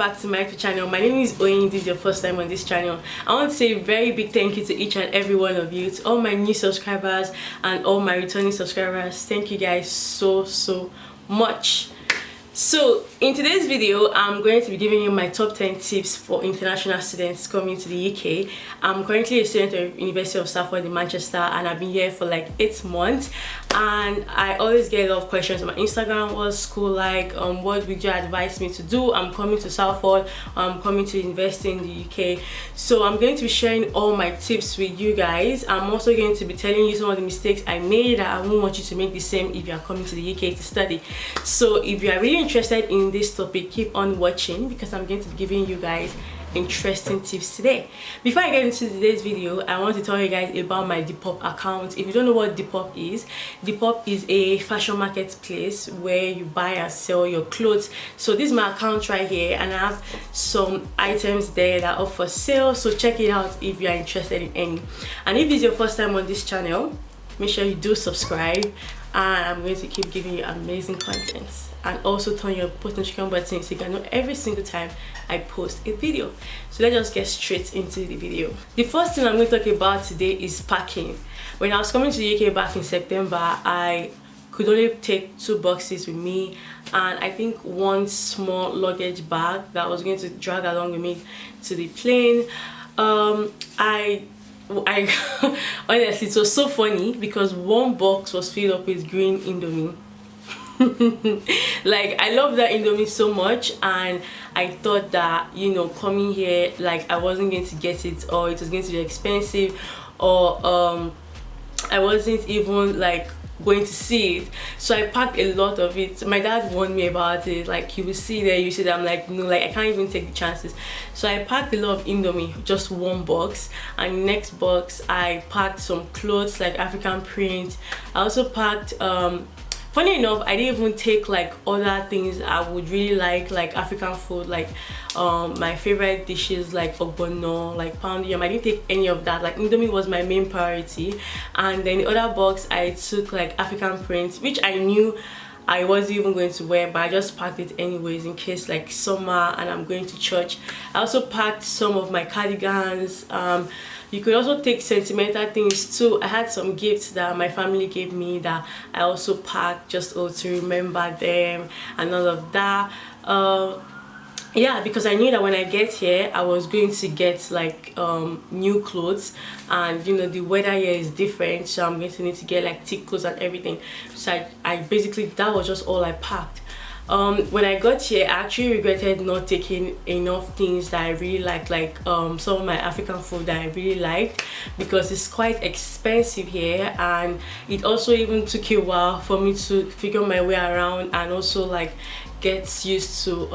back to my YouTube channel. My name is Oyin. This is your first time on this channel. I want to say a very big thank you to each and every one of you, to all my new subscribers and all my returning subscribers. Thank you guys so much. So in today's video, I'm going to be giving you my top 10 tips for international students coming to the UK. I'm currently a student at University of Salford in Manchester, and I've been here for like 8 months. And I always get a lot of questions on my Instagram. What's school like? What would you advise me to do? I'm coming to Salford. I'm coming to university in the UK. So I'm going to be sharing all my tips with you guys. I'm also going to be telling you some of the mistakes I made. I won't want you to make the same if you are coming to the UK to study. So if you are really interested in this topic, keep on watching, because I'm going to be giving you guys interesting tips today. Before I get into today's video, I want to tell you guys about my Depop account. If you don't know what Depop is a fashion marketplace where you buy and sell your clothes. So this is my account right here, and I have some items there that are up for sale, so check it out if you are interested in any. And if this is your first time on this channel, make sure you do subscribe, and I'm going to keep giving you amazing content. And also turn your post notification button so you can know every single time I post a video. So let's just get straight into the video. The first thing I'm going to talk about today is packing. When I was coming to the UK back in September, I could only take 2 boxes with me, and I think 1 small luggage bag that I was going to drag along with me to the plane. I honestly, it was so funny because 1 box was filled up with green Indomie. Like, I love that Indomie so much, and I thought that, you know, coming here, like, I wasn't going to get it, or it was going to be expensive, or I wasn't even like going to see it. So I packed a lot of it. My dad warned me about it, like, you will see there, you see that. I'm like, no, like, I can't even take the chances. So I packed a lot of Indomie, just 1 box, and the next box I packed some clothes like African print. I also packed funny enough, I didn't even take like other things I would really like African food, like my favorite dishes like ogbono, like pound yam. I didn't take any of that. Like, Indomie was my main priority. And then the other box I took like African print, which I knew I wasn't even going to wear, but I just packed it anyways in case like summer and I'm going to church. I also packed some of my cardigans. You could also take sentimental things too. I had some gifts that my family gave me that I also packed just to remember them and all of that. Yeah, because I knew that when I get here I was going to get like new clothes, and you know, the weather here is different, so I'm going to need to get like thick clothes and everything. So I basically, that was just all I packed. When I got here, I actually regretted not taking enough things that I really like some of my African food that I really liked, because it's quite expensive here, and it also even took a while for me to figure my way around and also like get used to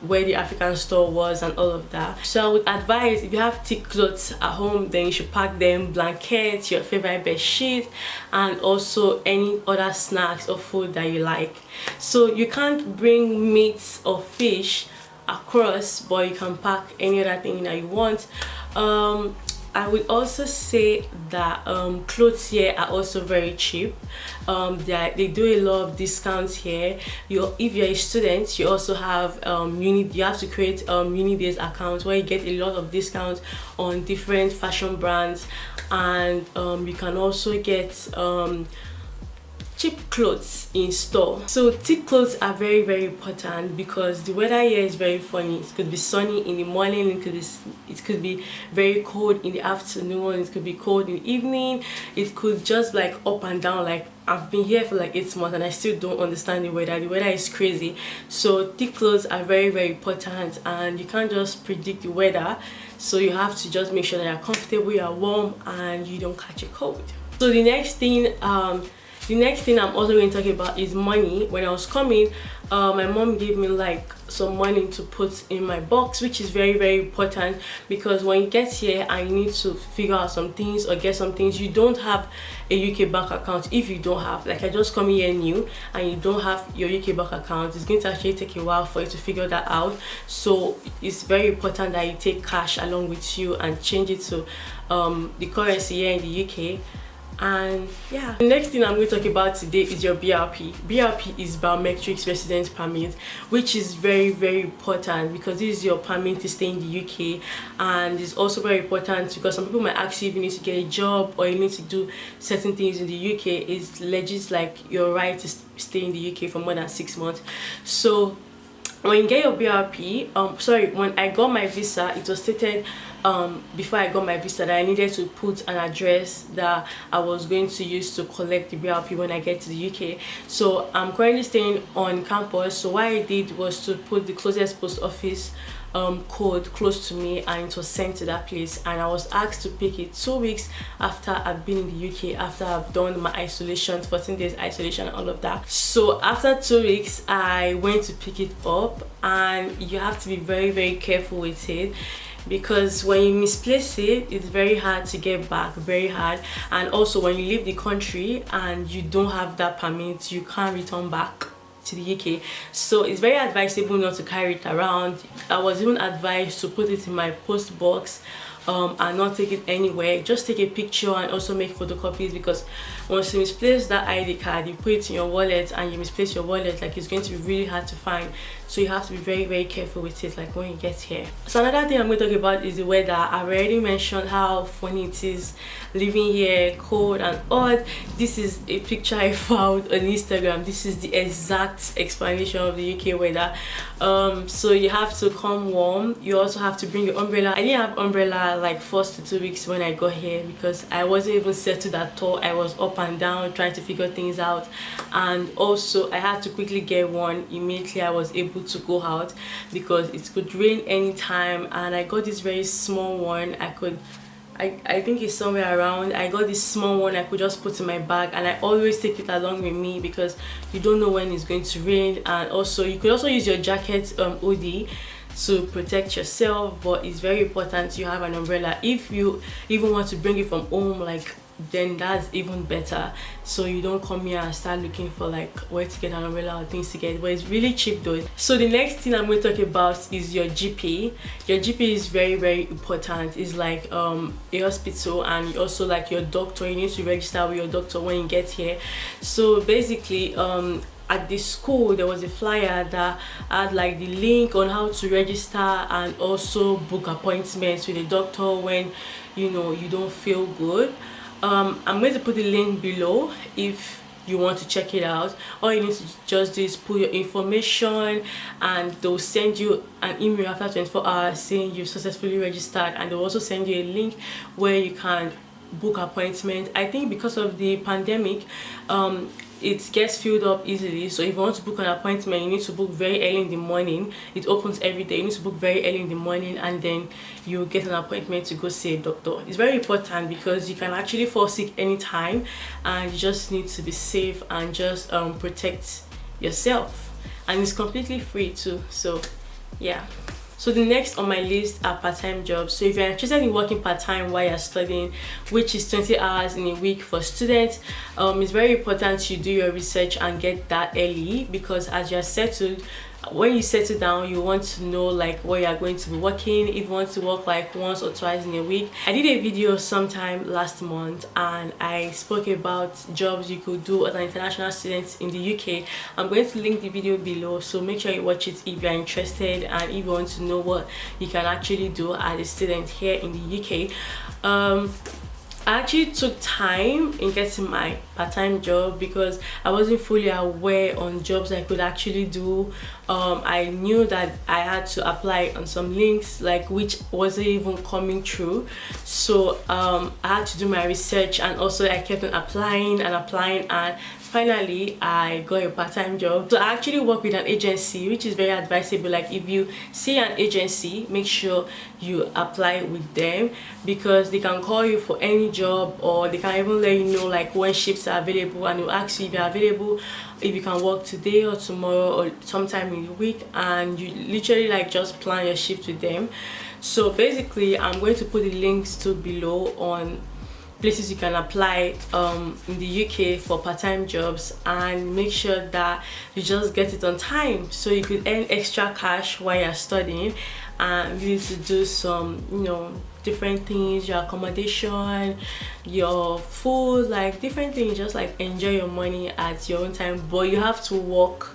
where the African store was and all of that. So I would advise, if you have thick clothes at home, then you should pack them, blankets, your favorite bed sheet, and also any other snacks or food that you like. So you can't bring meat or fish across, but you can pack any other thing that you want. I would also say that clothes here are also very cheap. They do a lot of discounts here. If you're a student, you also have you have to create uni-days accounts where you get a lot of discounts on different fashion brands, and you can also get cheap clothes in store. So thick clothes are very important, because the weather here is very funny. It could be sunny in the morning, it could be very cold in the afternoon, it could be cold in the evening, it could just like up and down. Like, I've been here for like 8 months and I still don't understand the weather. The weather is crazy. So thick clothes are very important, and you can't just predict the weather, so you have to just make sure that you're comfortable, you're warm, and you don't catch a cold. So the next thing I'm also going to talk about is money. When I was coming, my mom gave me like some money to put in my box, which is very important, because when you get here and you need to figure out some things or get some things, you don't have a UK bank account. If you don't have, like, I just come here new and you don't have your UK bank account, it's going to actually take a while for you to figure that out. So it's very important that you take cash along with you and change it to the currency here in the UK. And yeah, the next thing I'm going to talk about today is your BRP. BRP is biometrics residence permit, which is very important because this is your permit to stay in the UK. And it's also very important because some people might ask you if you need to get a job or you need to do certain things in the UK. It's legit like your right to stay in the UK for more than 6 months. So when you get your BRP, when I got my visa, it was stated before I got my visa that I needed to put an address that I was going to use to collect the BRP when I get to the UK. So I'm currently staying on campus, so what I did was to put the closest post office code close to me, and it was sent to that place. And I was asked to pick it 2 weeks after I've been in the UK, after I've done my isolation, 14 days isolation and all of that. So after 2 weeks I went to pick it up, and you have to be very careful with it because when you misplace it, it's very hard to get back, very hard. And also when you leave the country and you don't have that permit, you can't return back to the UK. So it's very advisable not to carry it around. I was even advised to put it in my post box and not take it anywhere. Just take a picture and also make photocopies, because once you misplace that ID card, you put it in your wallet and you misplace your wallet, like it's going to be really hard to find. So you have to be very careful with it, like when you get here. So another thing I'm going to talk about is the weather. I've already mentioned how funny it is living here, cold and hot. This is a picture I found on Instagram. This is the exact explanation of the UK weather. So you have to come warm. You also have to bring your umbrella. I didn't have umbrella like first 2 weeks when I got here because I wasn't even settled at all. I was up and down trying to figure things out, and also I had to quickly get one immediately I was able to go out because it could rain anytime. And I got this very small one. I think it's somewhere around. I got this small one I could just put in my bag, and I always take it along with me because you don't know when it's going to rain. And also you could also use your jacket hoodie to protect yourself, but it's very important you have an umbrella. If you even want to bring it from home, like, then that's even better, so you don't come here and start looking for like where to get an umbrella or things to get. But it's really cheap though. So the next thing I'm going to talk about is your GP. Your GP is very important. It's like a hospital, and also like your doctor. You need to register with your doctor when you get here. So basically at the school there was a flyer that had like the link on how to register and also book appointments with a doctor when you know you don't feel good. I'm going to put the link below if you want to check it out. All you need to just do is put your information, and they'll send you an email after 24 hours saying you've successfully registered, and they'll also send you a link where you can book appointment. I think because of the pandemic, it gets filled up easily. So if you want to book an appointment, you need to book very early in the morning. It opens every day. You need to book very early in the morning, and then you get an appointment to go see a doctor. It's very important because you can actually fall sick anytime, and you just need to be safe and just protect yourself. And it's completely free too. So yeah. So the next on my list are part-time jobs. So if you're interested in working part-time while you're studying, which is 20 hours in a week for students, it's very important you do your research and get that early, because as you're settled, when you settle down, you want to know like where you're going to be working. If you want to work like once or twice in a week. I did a video sometime last month and I spoke about jobs you could do as an international student in the UK. I'm going to link the video below, so make sure you watch it if you're interested and if you want to know what you can actually do as a student here in the UK. I actually took time in getting my part-time job because I wasn't fully aware on jobs I could actually do. I knew that I had to apply on some links like which wasn't even coming through, so I had to do my research, and also I kept on applying and finally I got a part-time job. So I actually work with an agency, which is very advisable. Like if you see an agency, make sure you apply with them because they can call you for any job, or they can even let you know like when shifts are available, and they'll ask you if you're available, if you can work today or tomorrow or sometime in the week, and you literally like just plan your shift with them. So basically I'm going to put the links to below on places you can apply in the UK for part-time jobs, and make sure that you just get it on time so you could earn extra cash while you're studying and you need to do some different things, your accommodation, your food, like different things. Just like enjoy your money at your own time, but you have to work.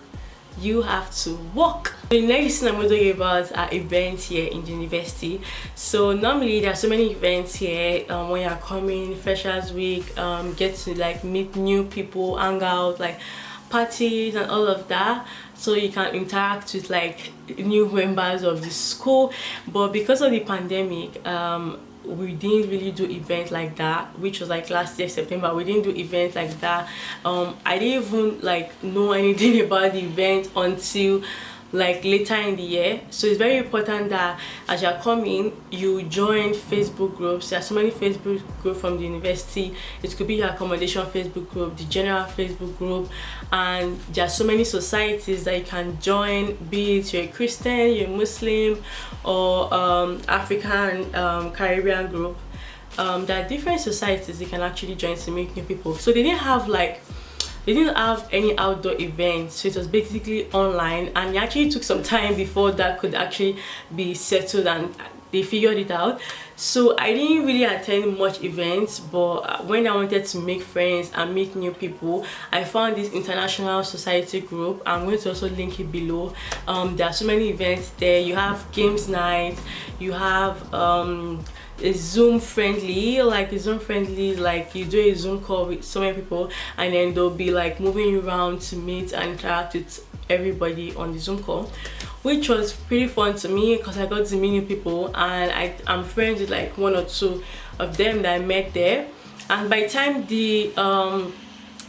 You have to work. The next thing I'm going to talk about are events here in the university. So normally there are so many events here when you're coming, freshers week, get to like meet new people, hang out, like parties and all of that, so you can interact with like new members of the school. But because of the pandemic, we didn't really do events like that, which was like last year September. We didn't do events like that. I didn't even like know anything about the event until like later in the year. So it's very important that as you're coming, you join Facebook groups. There are so many Facebook groups from the university. It could be your accommodation Facebook group, the general Facebook group, and there are so many societies that you can join, be it you're a Christian, you're a Muslim, or African Caribbean group. There are different societies you can actually join to meet new people. So they didn't have any outdoor events, so it was basically online, and it actually took some time before that could actually be settled and they figured it out. So I didn't really attend much events, but when I wanted to make friends and meet new people, I found this international society group. I'm going to also link it below. There are so many events there. You have games night, you have a Zoom friendly, like you do a Zoom call with so many people, and then they'll be like moving you around to meet and interact with everybody on the Zoom call, which was pretty fun to me because I got to meet new people, and I'm friends with like one or two of them that I met there. And by the time the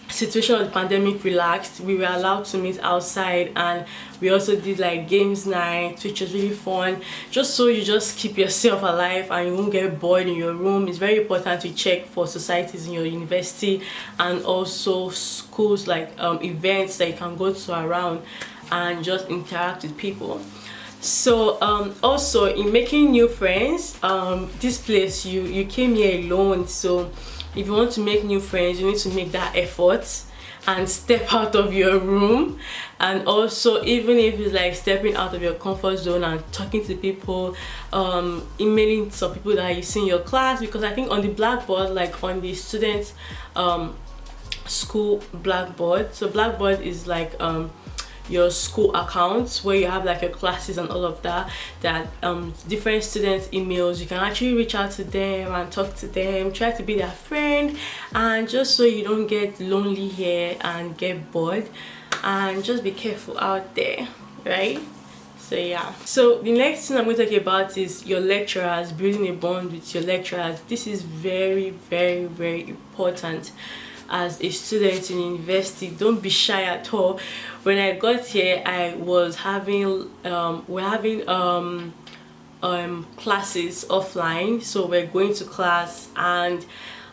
situation of the pandemic relaxed, we were allowed to meet outside, and we also did like games night, which was really fun, just so you just keep yourself alive and you won't get bored in your room. It's very important to check for societies in your university and also schools, like events that you can go to around and just interact with people. So also in making new friends, this place, you came here alone, so if you want to make new friends, you need to make that effort and step out of your room. And also, even if it's like stepping out of your comfort zone and talking to people, emailing some people that you see in your class, because I think on the blackboard, like on the student school blackboard, so blackboard is like your school accounts where you have like your classes and all of that, different students emails, you can actually reach out to them and talk to them, try to be their friend, and just so you don't get lonely here and get bored, and just be careful out there, right? So yeah, so the next thing I'm going to talk about is your lecturers, building a bond with your lecturers. This is very, very, very important as a student in university. Don't be shy at all. When I got here, I was having we're having classes offline, so we're going to class, and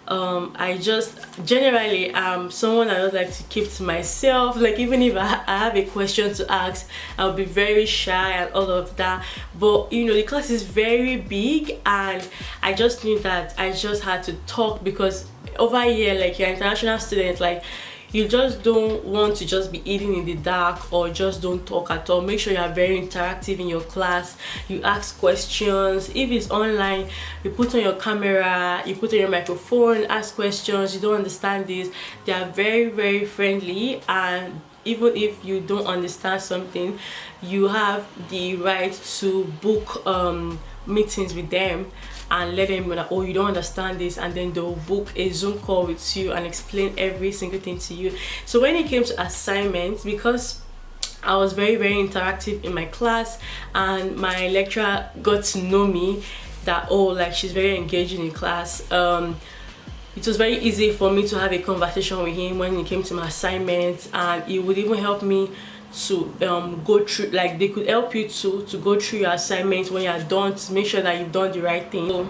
I just generally someone I don't like to keep to myself. Like even if I have a question to ask, I'll be very shy and all of that. But you know, the class is very big, and I just knew that I just had to talk, because over here, like you're an international student, like you just don't want to just be eating in the dark or just don't talk at all. Make sure you are very interactive in your class. You ask questions. If it's online, you put on your camera, you put on your microphone, ask questions. You don't understand this, they are very, very friendly, and even if you don't understand something, you have the right to book meetings with them and let them know that, oh, you don't understand this, and then they'll book a Zoom call with you and explain every single thing to you. So when it came to assignments, because I was very, very interactive in my class, and my lecturer got to know me, that oh, like she's very engaging in class, it was very easy for me to have a conversation with him when it came to my assignments, and it would even help me to go through, like they could help you to go through your assignments when you're done, to make sure that you've done the right thing. So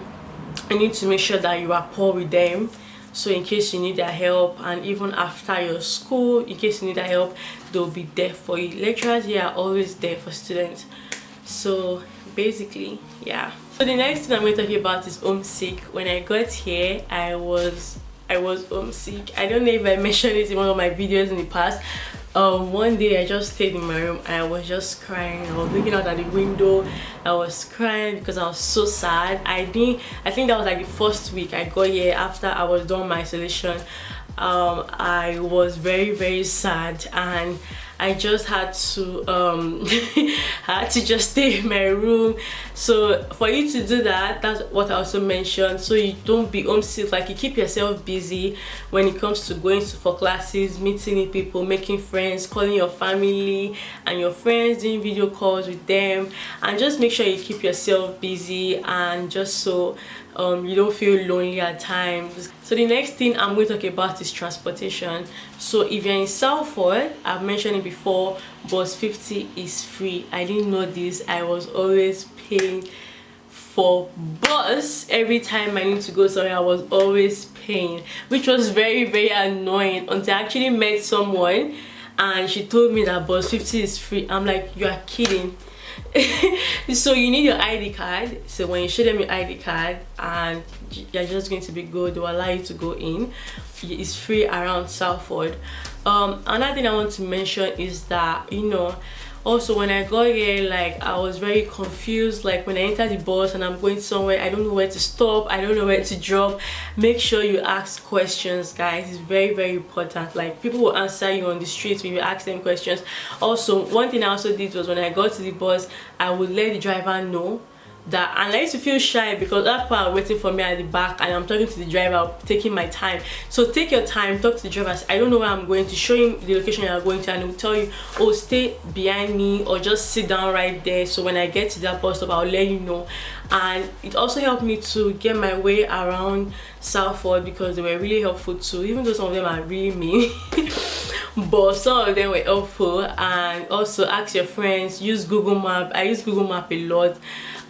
I need to make sure that you are rapport with them, so in case you need their help, and even after your school, in case you need their help, they'll be there for you. Lecturers here are always there for students. So basically, yeah. So the next thing I'm going to talk about is homesick. When I got here, I was homesick. I don't know if I mentioned it in one of my videos in the past. One day I just stayed in my room and I was just crying. I was looking out at the window. I was crying because I was so sad. I think that was like the first week I got here after I was done my isolation. I was very sad, and I just had to had to just stay in my room. So for you to do that, that's what I also mentioned, so you don't be homesick. Like, you keep yourself busy when it comes to going for classes, meeting new people, making friends, calling your family and your friends, doing video calls with them, and just make sure you keep yourself busy, and just so you don't feel lonely at times. So the next thing I'm going to talk about is transportation. So if you're in Salford, I've mentioned it before, bus 50 is free. I didn't know this. I was always paying for bus every time I need to go somewhere. I was always paying, which was very annoying until I actually met someone and she told me that bus 50 is free. I'm like, you are kidding. So you need your ID card. So when you show them your ID card and you're just going to be good, they'll allow you to go in. It's free around Salford. Another thing I want to mention is that, you know, also when I got here, like, I was very confused. Like, when I enter the bus and I'm going somewhere, I don't know where to stop, I don't know where to drop. Make sure you ask questions, guys. It's very important. Like, people will answer you on the streets when you ask them questions. Also, one thing I also did was when I got to the bus, I would let the driver know that, and I used to feel shy because that part waiting for me at the back and I'm talking to the driver, taking my time. So take your time, talk to the driver. I don't know where I'm going, to show him the location you're going to, and he'll tell you, oh, stay behind me or just sit down right there. So when I get to that bus stop, I'll let you know. And it also helped me to get my way around Salford because they were really helpful too, even though some of them are really mean. But some of them were helpful. And also ask your friends, use Google Map. I use Google Map a lot,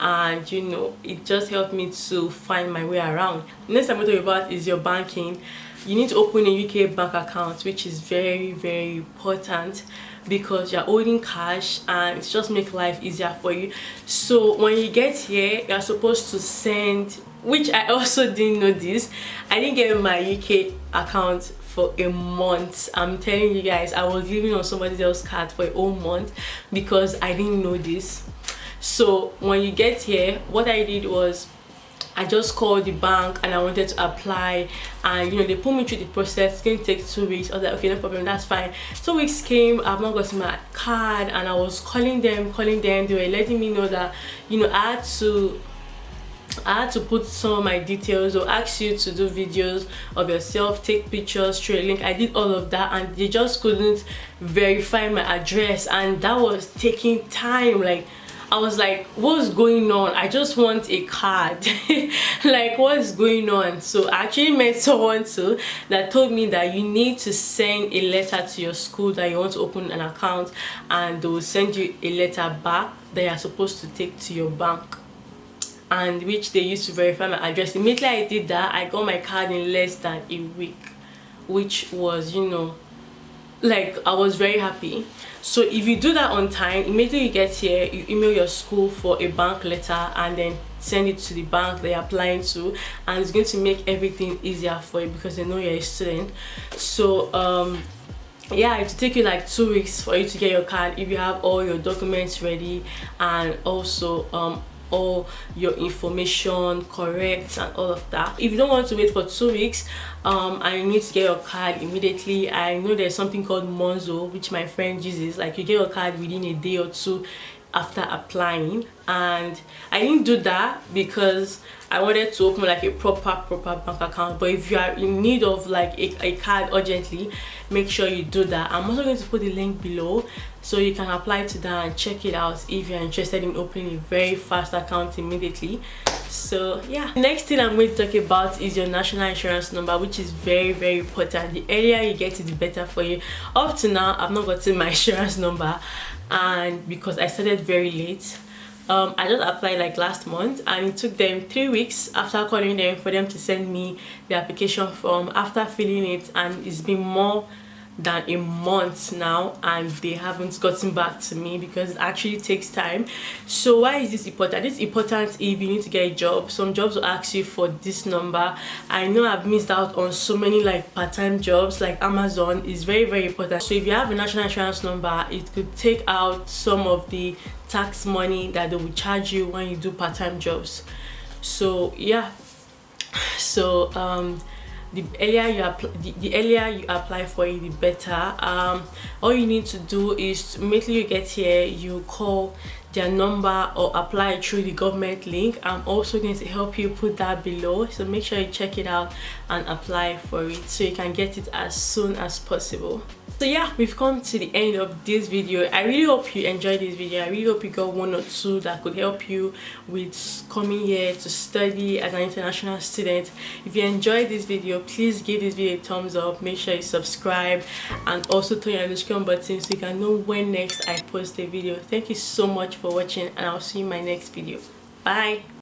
and you know, it just helped me to find my way around. Next I'm going to talk about is your banking. You need to open a UK bank account, which is very important because you're holding cash and it's just make life easier for you. So when you get here, you're supposed to send, which I also didn't know this. I didn't get my UK account for a month. I'm telling you guys, I was living on somebody else's card for a whole month because I didn't know this. So when you get here, what I did was I just called the bank and I wanted to apply, and you know, they put me through the process. It's going to take 2 weeks. I was like, okay, no problem, that's fine. 2 weeks came, I've not gotten my card, and I was calling them. They were letting me know that, you know, I had to put some of my details, or ask you to do videos of yourself, take pictures through a link. I did all of that and they just couldn't verify my address, and that was taking time. Like, I was like, what's going on? I just want a card. Like, what's going on? So I actually met someone too that told me that you need to send a letter to your school that you want to open an account, and they will send you a letter back that you're supposed to take to your bank, and which they used to verify my address. Immediately I did that, I got my card in less than a week, which was, you know, like, I was very happy. So if you do that on time, immediately you get here, you email your school for a bank letter and then send it to the bank they're applying to, and it's going to make everything easier for you because they know you're a student. So yeah, it will take you like 2 weeks for you to get your card if you have all your documents ready, and also all your information correct and all of that. If you don't want to wait for 2 weeks and you need to get your card immediately, I know there's something called Monzo, which my friend uses. Like, you get your card within a day or two after applying, and I didn't do that because I wanted to open like a proper bank account. But if you are in need of like a card urgently, make sure you do that. I'm also going to put the link below so you can apply to that and check it out if you're interested in opening a very fast account immediately. So yeah, next thing I'm going to talk about is your national insurance number, which is very important. The earlier you get it, the better for you. Up to now, I've not gotten my insurance number, and because I started very late. I just applied like last month, and it took them 3 weeks after calling them for them to send me the application form after filling it, and it's been more than a month now, and they haven't gotten back to me because it actually takes time. So why is this important? It's important if you need to get a job. Some jobs will ask you for this number. I know I've missed out on so many like part-time jobs, like Amazon is very, very important. So if you have a national insurance number, it could take out some of the tax money that they will charge you when you do part-time jobs. So yeah, so the earlier you apply for it, the better. All you need to do is immediately you get here, you call their number or apply through the government link. I'm also going to help you put that below, so make sure you check it out and apply for it so you can get it as soon as possible. So yeah, we've come to the end of this video. I really hope you enjoyed this video. I really hope you got one or two that could help you with coming here to study as an international student. If you enjoyed this video, please give this video a thumbs up, make sure you subscribe, and also turn your notification button so you can know when next I post a video. Thank you so much for watching, and I'll see you in my next video. Bye.